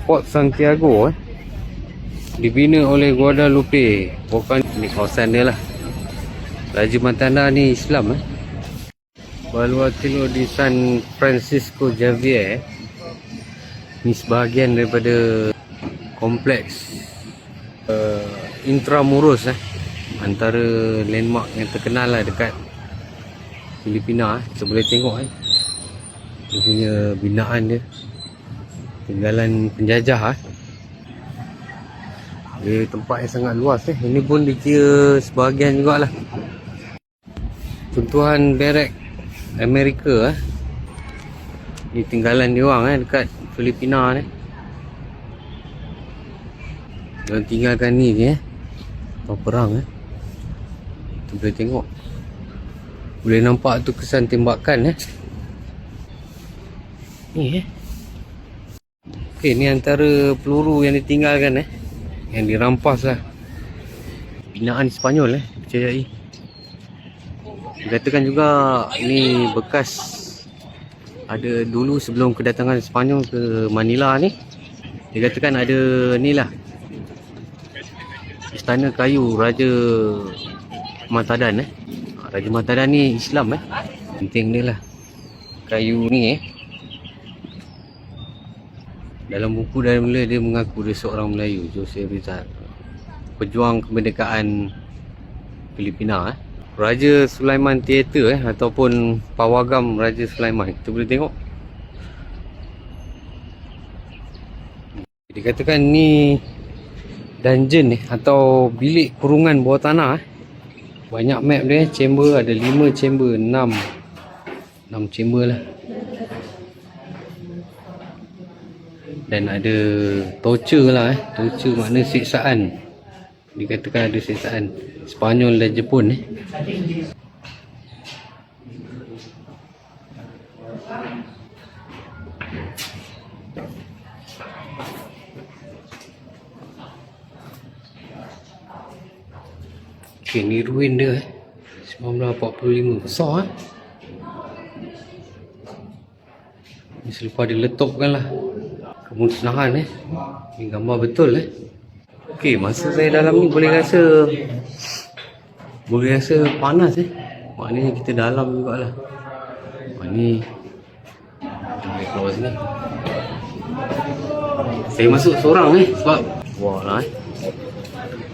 Port Santiago dibina oleh Guadalupe. Bukan ni kawasan dia lah. Raja Matanda ni Islam Vanuatu di San Francisco Xavier ni sebahagian daripada kompleks Intramuros antara landmark yang terkenal lah dekat Filipina. Kita boleh tengok dia punya binaan dia, tinggalan penjajah dia tempat yang sangat luas ini pun dikira sebahagian jugalah tuntuhan barak Amerika ni tinggalan dia orang dekat Filipina ni. Diorang tinggalkan ni tahun perang kita boleh tengok, boleh nampak tu kesan tembakan ni okey, ni antara peluru yang ditinggalkan yang dirampas lah binaan Sepanyol dipercayai. Dikatakan juga ini bekas ada dulu sebelum kedatangan Sepanyol ke Manila ni, dikatakan ada ni lah istana kayu Raja Matadan Raja Matadan ni Islam penting dia lah kayu ni Dalam buku dari mula dia mengaku dia seorang Melayu, Jose Rizal, pejuang kemerdekaan Filipina. Raja Sulaiman Theater ataupun pawagam Raja Sulaiman. Kita boleh tengok. Dikatakan ni dungeon atau bilik kurungan bawah tanah. Banyak map dia, chamber ada 5 chamber, 6 chamber lah. Dan ada torture lah torture makna siksaan. Dikatakan ada siksaan Sepanyol dan Jepun Okay, ni ruin dia 1945, besar ni selepas diletupkan lah kemusnahan ni gambar betul Okey, masa saya dalam ni boleh rasa panas maknanya kita dalam jugalah. Ni kita boleh keluar sini. Saya masuk seorang sebab wah lah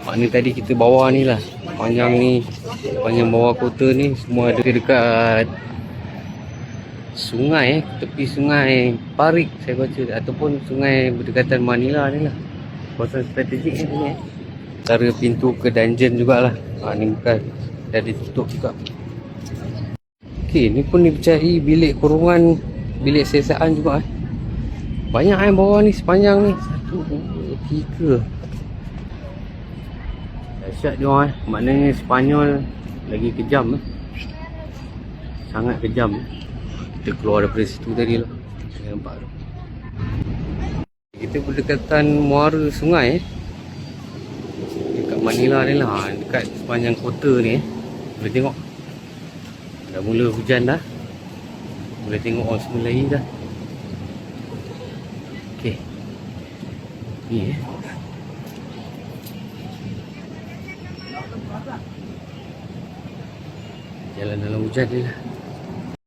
maknanya tadi kita bawah ni lah, panjang bawah kota ni semua ada dekat sungai, tepi sungai Parik saya baca, ataupun sungai berdekatan Manila ni lah. Kawasan strategik ni cara pintu ke dungeon jugalah. Ni bukan dah ditutup juga. Okey, ni pun dipercayai bilik kurungan, bilik siksaan juga banyak bawah ni, sepanjang ni 1, 2, 3. Dahsyat dia orang maknanya Sepanyol lagi kejam sangat kejam. Kita keluar daripada situ tadi lah. Saya nampak tu. Kita berdekatan muara sungai dekat Manila ni lah, dekat sepanjang kota ni boleh tengok dah mula hujan dah. Boleh tengok orang semua lari dah. Okey, ni jalan dalam hujan ni lah.